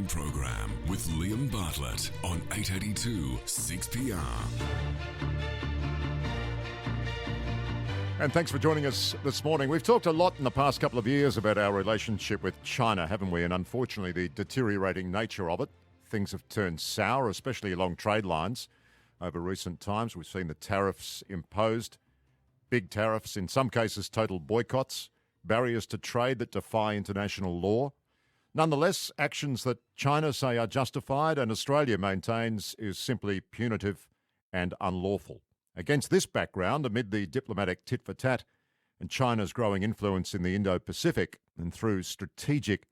program with Liam Bartlett on 882 6PR. And thanks for joining us this morning. We've talked a lot in the past couple of years about our relationship with China, haven't we? And unfortunately, the deteriorating nature of it. Things have turned sour, especially along trade lines. Over recent times, we've seen the tariffs imposed, big tariffs, in some cases total boycotts, barriers to trade that defy international law. Nonetheless, actions that China say are justified and Australia maintains is simply punitive and unlawful. Against this background, amid the diplomatic tit-for-tat and China's growing influence in the Indo-Pacific and through strategic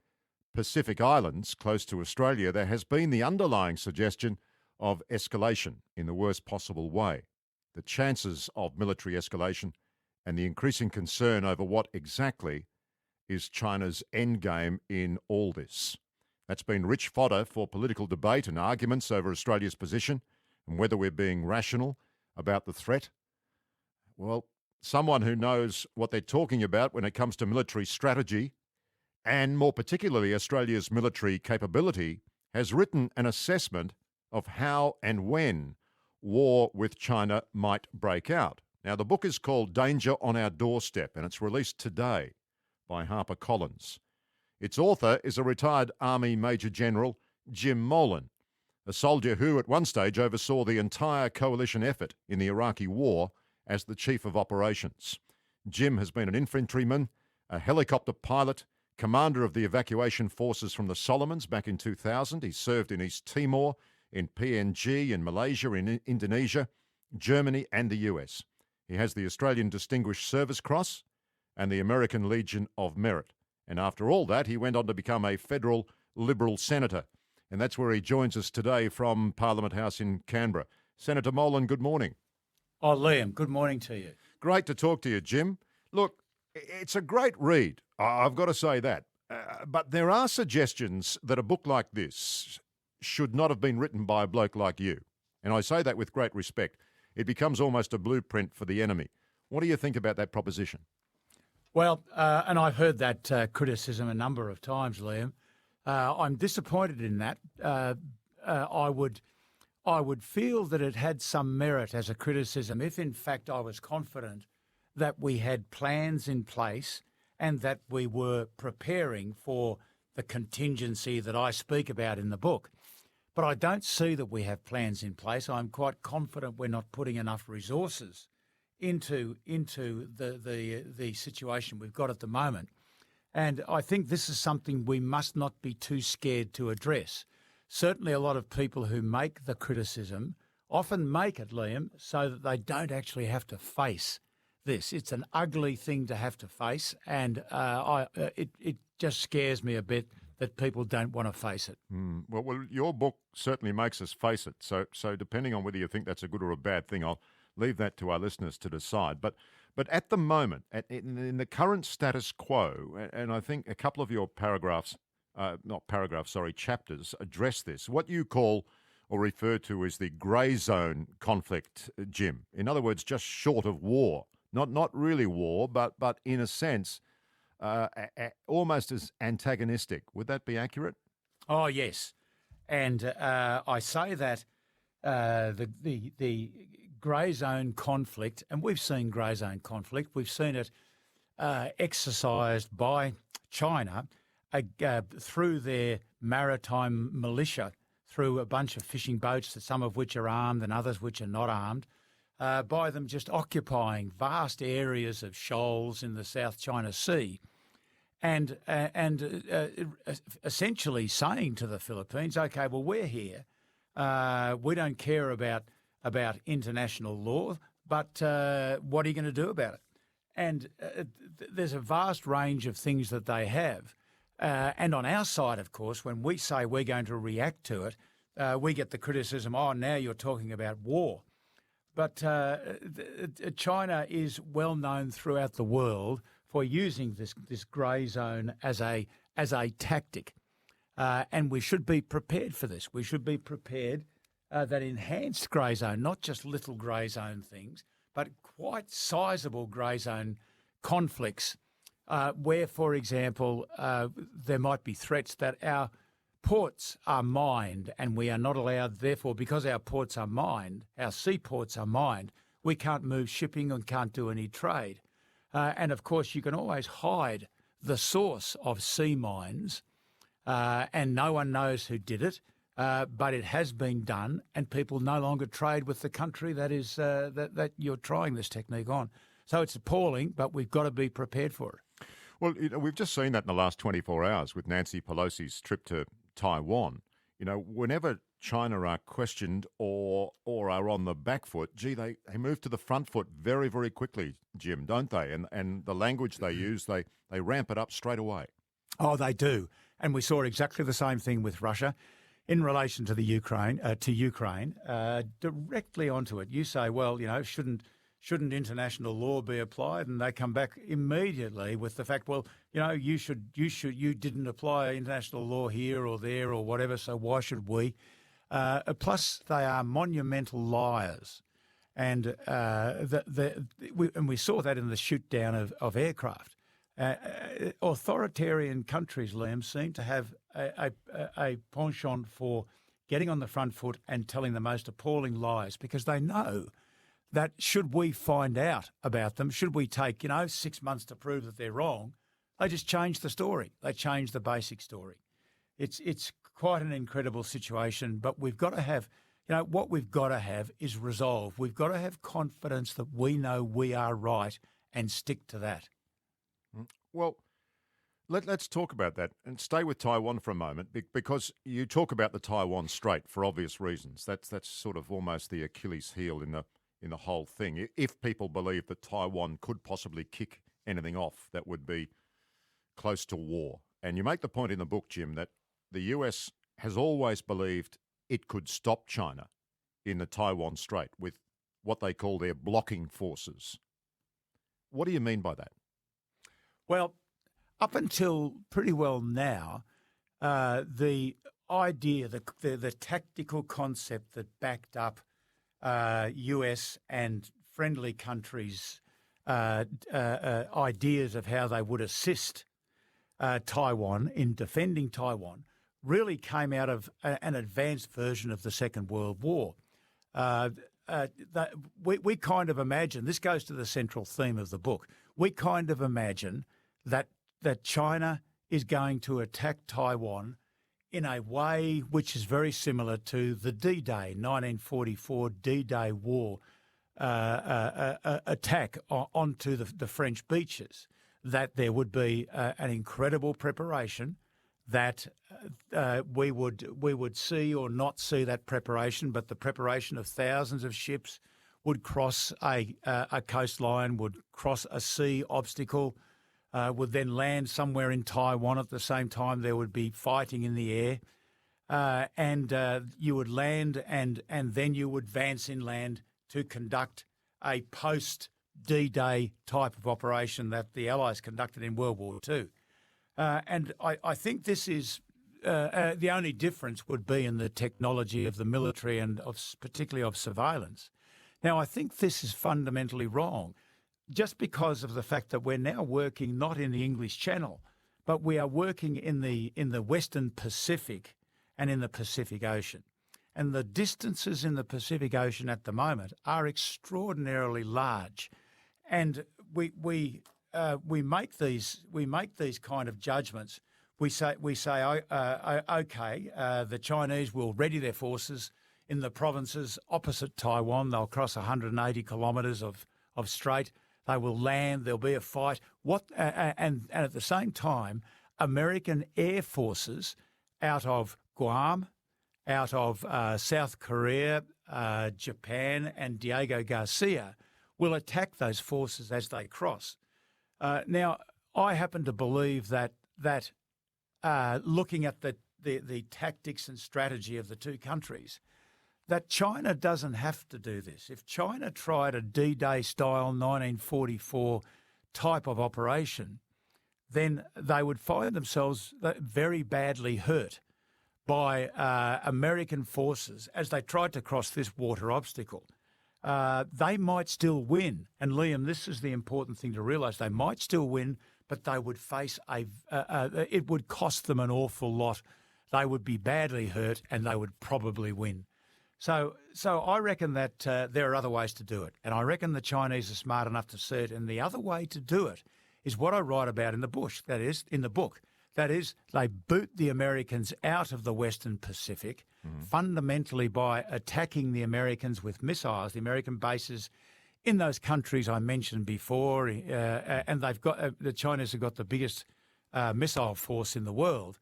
Pacific islands close to Australia, there has been the underlying suggestion of escalation in the worst possible way. The chances of military escalation and the increasing concern over what exactly is China's endgame in all this. That's been rich fodder for political debate and arguments over Australia's position and whether we're being rational about the threat. Well, someone who knows what they're talking about when it comes to military strategy and more particularly Australia's military capability has written an assessment of how and when war with China might break out. Now, the book is called Danger on Our Doorstep and it's released today by HarperCollins. Its author is a retired Army Major General, Jim Molan, a soldier who at one stage oversaw the entire coalition effort in the Iraqi war as the Chief of Operations. Jim has been an infantryman, a helicopter pilot, commander of the evacuation forces from the Solomons back in 2000. He served in East Timor, in PNG, in Malaysia, in Indonesia, Germany and the US. He has the Australian Distinguished Service Cross and the American Legion of Merit. And after all that, he went on to become a federal Liberal senator. And that's where he joins us today from Parliament House in Canberra. Senator Molan, good morning. Oh, Liam, good morning to you. Great to talk to you, Jim. Look, it's a great read, I've got to say that. But there are suggestions that a book like this should not have been written by a bloke like you. And I say that with great respect. It becomes almost a blueprint for the enemy. What do you think about that proposition? Well, and I've heard that criticism a number of times, Liam. I'm disappointed in that. I would feel that it had some merit as a criticism if, in fact, I was confident that we had plans in place and that we were preparing for the contingency that I speak about in the book. But I don't see that we have plans in place. I'm quite confident we're not putting enough resources into the situation we've got at the moment. And I think this is something we must not be too scared to address. Certainly a lot of people who make the criticism often make it, Liam, so that they don't actually have to face this. It's an ugly thing to have to face, and it just scares me a bit that people don't want to face it. Well, your book certainly makes us face it. So depending on whether you think that's a good or a bad thing, I'll leave that to our listeners to decide. But at the moment, in the current status quo, and I think a couple of your chapters address this, what you call or refer to as the grey zone conflict, Jim. In other words, just short of war. Not really war, but in a sense, almost as antagonistic. Would that be accurate? Oh, yes. And I say that the grey zone conflict, and we've seen grey zone conflict, we've seen it exercised by China through their maritime militia, through a bunch of fishing boats, some of which are armed and others which are not armed, by them just occupying vast areas of shoals in the South China Sea and essentially saying to the Philippines, okay, well, we're here. We don't care about international law, but what are you going to do about it? And there's a vast range of things that they have. And on our side, of course, when we say we're going to react to it, we get the criticism, oh, now you're talking about war. But China is well known throughout the world for using this grey zone as a tactic. And we should be prepared for this. We should be prepared that enhanced grey zone, not just little grey zone things, but quite sizable grey zone conflicts where, for example, there might be threats that our ports are mined, and we are not allowed, therefore, because our ports are mined, our seaports are mined, we can't move shipping and can't do any trade. And of course, you can always hide the source of sea mines, and no one knows who did it, but it has been done, and people no longer trade with the country that is that you're trying this technique on. So it's appalling, but we've got to be prepared for it. Well, we've just seen that in the last 24 hours with Nancy Pelosi's trip to Taiwan. Whenever China are questioned or are on the back foot, they move to the front foot very, very quickly, Jim, don't they? And the language they use, they ramp it up straight away. Oh, they do. And we saw exactly the same thing with Russia in relation to the Ukraine, directly onto it. You say, well, shouldn't international law be applied? And they come back immediately with the fact, well, you didn't apply international law here or there or whatever, so why should we? Plus, they are monumental liars. And we saw that in the shoot down of aircraft. Authoritarian countries, Liam, seem to have a penchant for getting on the front foot and telling the most appalling lies, because they know that should we find out about them, should we take 6 months to prove that they're wrong, they just change the story. They change the basic story. It's quite an incredible situation, but we've got to have, what we've got to have is resolve. We've got to have confidence that we know we are right and stick to that. Well, let's talk about that and stay with Taiwan for a moment, because you talk about the Taiwan Strait for obvious reasons. That's sort of almost the Achilles heel in the whole thing. If people believe that Taiwan could possibly kick anything off, that would be close to war. And you make the point in the book, Jim, that the US has always believed it could stop China in the Taiwan Strait with what they call their blocking forces. What do you mean by that? Well, up until pretty well now, the idea, the tactical concept that backed up US and friendly countries' ideas of how they would assist Taiwan in defending Taiwan really came out of an advanced version of the Second World War. We kind of imagine, this goes to the central theme of the book, we kind of imagine that China is going to attack Taiwan in a way which is very similar to the D-Day, 1944 D-Day war attack onto the French beaches, that there would be an incredible preparation, that we would see or not see that preparation, but the preparation of thousands of ships would cross a coastline, would cross a sea obstacle, would then land somewhere in Taiwan at the same time. There would be fighting in the air, and you would land, and then you would advance inland to conduct a post-D-Day type of operation that the Allies conducted in World War II. And I think this is the only difference would be in the technology of the military and particularly of surveillance. Now, I think this is fundamentally wrong, just because of the fact that we're now working not in the English Channel, but we are working in the Western Pacific and in the Pacific Ocean. And the distances in the Pacific Ocean at the moment are extraordinarily large. And we make these kind of judgments. We say okay, the Chinese will ready their forces in the provinces opposite Taiwan. They'll cross 180 kilometres of strait. They will land. There'll be a fight. And at the same time, American air forces out of Guam, out of South Korea, Japan, and Diego Garcia will attack those forces as they cross. Now, I happen to believe that looking at the tactics and strategy of the two countries, that China doesn't have to do this. If China tried a D-Day style 1944 type of operation, then they would find themselves very badly hurt by American forces as they tried to cross this water obstacle. They might still win. And Liam, this is the important thing to realise. They might still win, but they would face it would cost them an awful lot they would be badly hurt and they would probably win. So I reckon that there are other ways to do it, and I reckon the Chinese are smart enough to see it. And the other way to do it is what I write about in the bush. That is in the book. That is, they boot the Americans out of the Western Pacific, fundamentally by attacking the Americans with missiles, the American bases in those countries I mentioned before, and they've got the Chinese have got the biggest missile force in the world.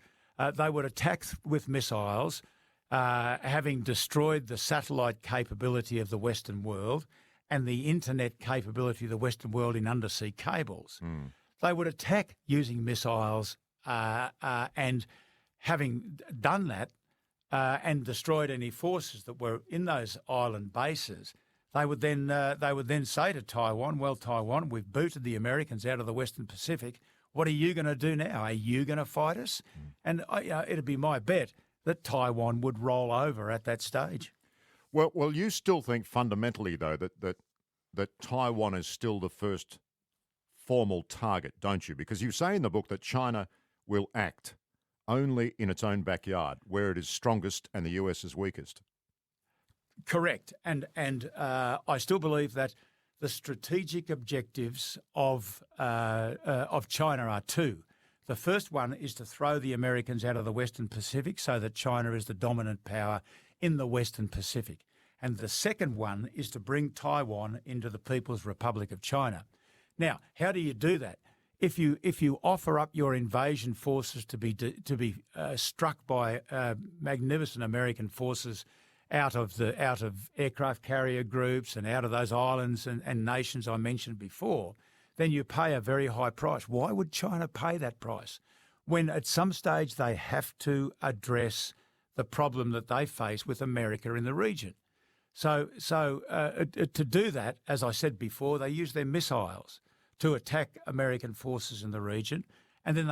They would attack with missiles, having destroyed the satellite capability of the Western world and the internet capability of the Western world in undersea cables. They would attack using missiles, and having done that and destroyed any forces that were in those island bases, they would then say to Taiwan, "Well, Taiwan, we've booted the Americans out of the Western Pacific. What are you going to do now? Are you going to fight us?" And it'd be my bet that Taiwan would roll over at that stage. Well, you still think fundamentally, though, that Taiwan is still the first formal target, don't you? Because you say in the book that China will act only in its own backyard, where it is strongest and the US is weakest. Correct. And I still believe that the strategic objectives of China are two. The first one is to throw the Americans out of the Western Pacific so that China is the dominant power in the Western Pacific. And the second one is to bring Taiwan into the People's Republic of China. Now, how do you do that? If you offer up your invasion forces to be struck by magnificent American forces out of aircraft carrier groups and out of those islands and nations I mentioned before, then you pay a very high price. Why would China pay that price when at some stage they have to address the problem that they face with America in the region? So to do that, as I said before, they use their missiles to attack American forces in the region, and then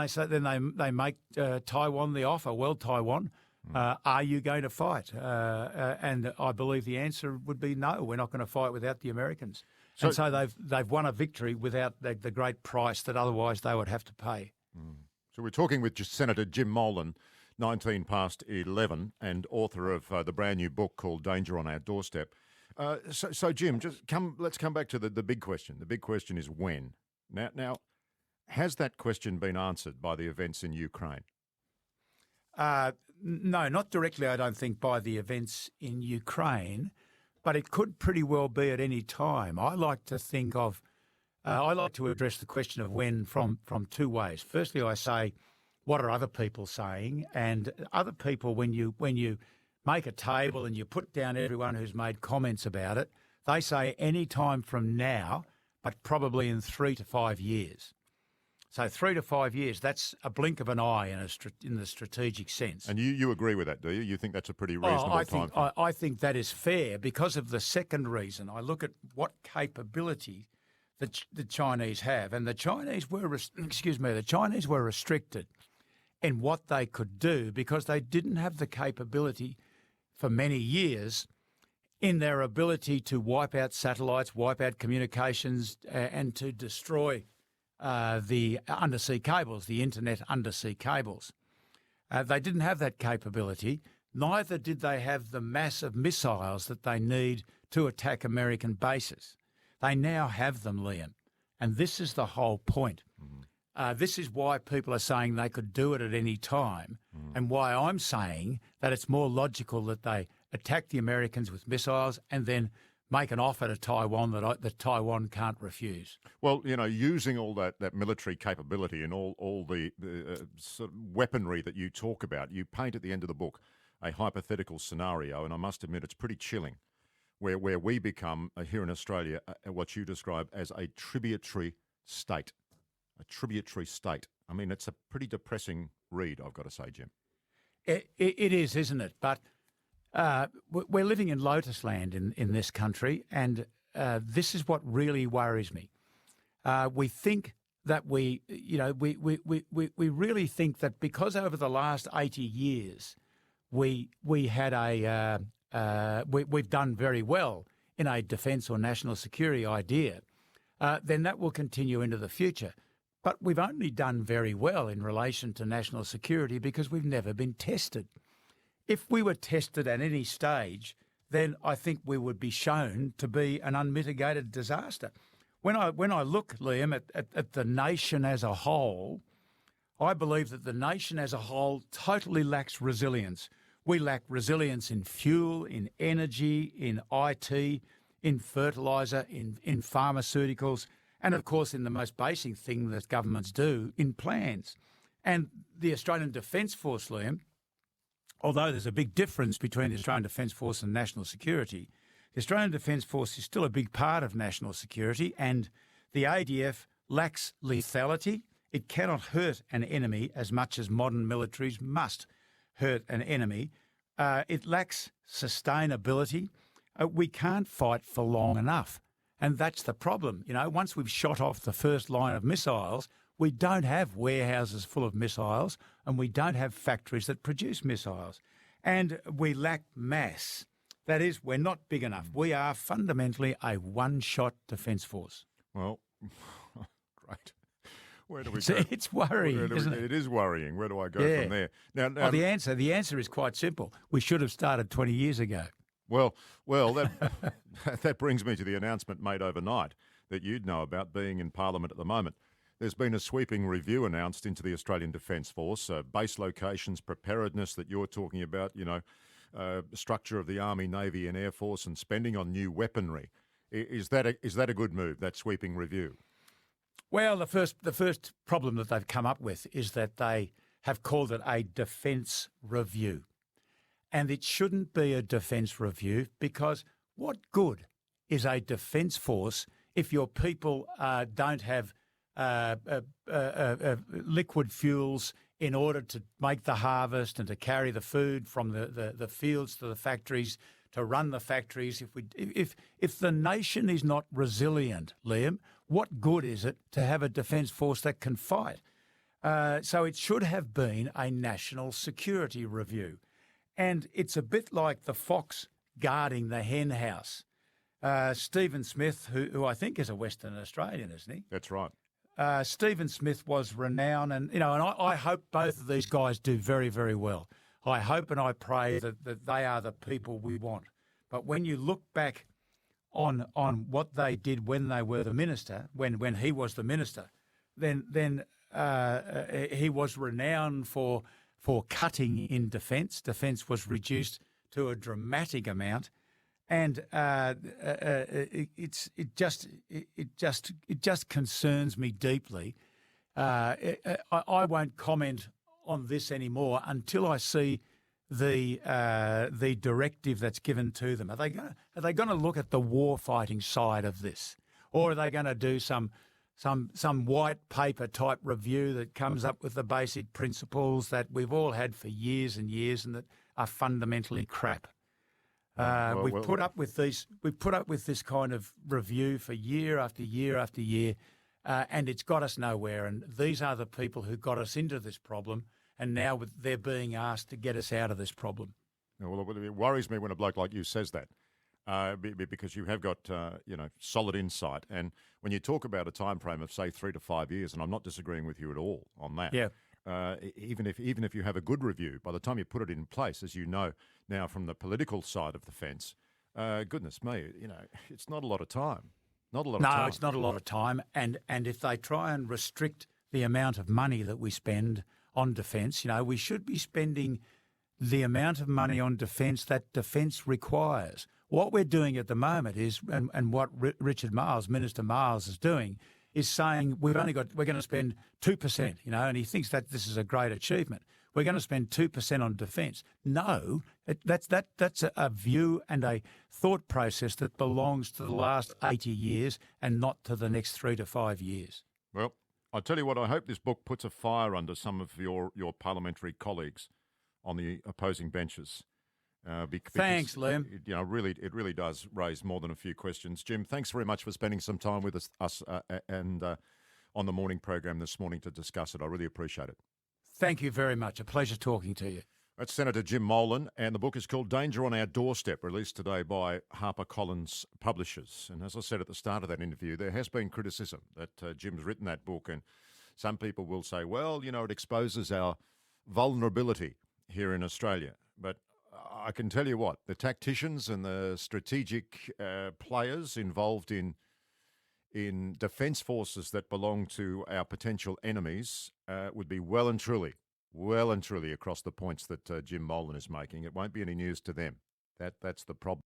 they make Taiwan the offer. Well, Taiwan, are you going to fight? And I believe the answer would be no. We're not going to fight without the Americans. So they've won a victory without the great price that otherwise they would have to pay. So we're talking with Senator Jim Molan, 19 past 11, and author of the brand new book called Danger on Our Doorstep. So Jim, let's come back to the big question. The big question is when. Now, has that question been answered by the events in Ukraine? No, not directly, I don't think, by the events in Ukraine, but it could pretty well be at any time. I like to address the question of when from two ways. Firstly, I say, what are other people saying? And other people, when you make a table and you put down everyone who's made comments about it, they say any time from now, but probably in 3 to 5 years. So 3 to 5 years, that's a blink of an eye in the strategic sense. And you agree with that, do you? You think that's a pretty reasonable time frame? I think that is fair because of the second reason. I look at what capability the Chinese have, and the Chinese were restricted in what they could do because they didn't have the capability for many years in their ability to wipe out satellites, wipe out communications, and to destroy the undersea cables, the internet undersea cables. They didn't have that capability. Neither did they have the massive missiles that they need to attack American bases. They now have them, Liam, and this is the whole point. This is why people are saying they could do it at any time, and why I'm saying that it's more logical that they attack the Americans with missiles and then make an offer to Taiwan that Taiwan can't refuse. Well, using all that military capability and all the sort of weaponry that you talk about, you paint at the end of the book a hypothetical scenario, and I must admit it's pretty chilling, where we become, here in Australia, what you describe as a tributary state. A tributary state. I mean, it's a pretty depressing read, I've got to say, Jim. It is, isn't it? But we're living in lotus land in this country, and this is what really worries me. We think that we really think that because over the last 80 years we've done very well in a defence or national security idea, then that will continue into the future. But we've only done very well in relation to national security because we've never been tested. If we were tested at any stage, then I think we would be shown to be an unmitigated disaster. When I look, Liam, at the nation as a whole, I believe that the nation as a whole totally lacks resilience. We lack resilience in fuel, in energy, in IT, in fertiliser, in pharmaceuticals, and of course in the most basic thing that governments do, in plans. And the Australian Defence Force, Liam, although there's a big difference between the Australian Defence Force and national security, the Australian Defence Force is still a big part of national security, and the ADF lacks lethality. It cannot hurt an enemy as much as modern militaries must hurt an enemy. It lacks sustainability. We can't fight for long enough. And that's the problem. You know, once we've shot off the first line of missiles, we don't have warehouses full of missiles, and we don't have factories that produce missiles. And we lack mass. That is, we're not big enough. We are fundamentally a one-shot defence force. Well, great. Where do we go? It's worrying, isn't it? It is worrying. Where do I go from there? Now, well, the answer is quite simple. We should have started 20 years ago. Well, that brings me to the announcement made overnight that you'd know about, being in Parliament at the moment. There's been a sweeping review announced into the Australian Defence Force, base locations, preparedness that you're talking about, structure of the Army, Navy and Air Force, and spending on new weaponry. Is that a good move, that sweeping review? Well, the first problem that they've come up with is that they have called it a defence review. And it shouldn't be a defence review, because what good is a defence force if your people don't have liquid fuels in order to make the harvest and to carry the food from the fields to the factories, to run the factories? If the nation is not resilient, Liam, what good is it to have a defence force that can fight? So it should have been a national security review. And it's a bit like the fox guarding the hen house. Stephen Smith, who I think is a Western Australian, isn't he? That's right. Stephen Smith was renowned, and I hope both of these guys do very, very well. I hope and I pray that they are the people we want. But when you look back on what they did when they were the minister, when he was the minister, then he was renowned for cutting in defence. Defence was reduced to a dramatic amount, and it just concerns me deeply. I won't comment on this anymore until I see the directive that's given to them. Are they going to look at the war fighting side of this, or are they going to do some white paper type review that comes up with the basic principles that we've all had for years and years and that are fundamentally crap? We've put up with this kind of review for year after year after year, and it's got us nowhere. And these are the people who got us into this problem, and now they're being asked to get us out of this problem. Well, it worries me when a bloke like you says that. Because you have got solid insight, and when you talk about a time frame of say 3 to 5 years, and I'm not disagreeing with you at all on that. Yeah. Even if you have a good review, by the time you put it in place, as you know now from the political side of the fence, goodness me, it's not a lot of time. Not a lot of time. No, it's not a lot of time, and if they try and restrict the amount of money that we spend on defence, we should be spending the amount of money on defence that defence requires. What we're doing at the moment is, and what Richard Marles, Minister Marles, is doing, is saying we're going to spend 2%, and he thinks that this is a great achievement. We're going to spend 2% on defence. No, that's a view and a thought process that belongs to the last 80 years and not to the next 3 to 5 years. Well, I'll tell you what, I hope this book puts a fire under some of your parliamentary colleagues on the opposing benches. Thanks, Liam. It really does raise more than a few questions. Jim, thanks very much for spending some time with us and on the morning program this morning to discuss it. I really appreciate it. Thank you very much. A pleasure talking to you. That's Senator Jim Molan, and the book is called Danger on Our Doorstep, released today by HarperCollins Publishers. And as I said at the start of that interview, there has been criticism that Jim's written that book and Some people will say, well, it exposes our vulnerability here in Australia. But I can tell you what, the tacticians and the strategic players involved in defence forces that belong to our potential enemies would be well and truly across the points that Jim Molan is making. It won't be any news to them. That's the problem.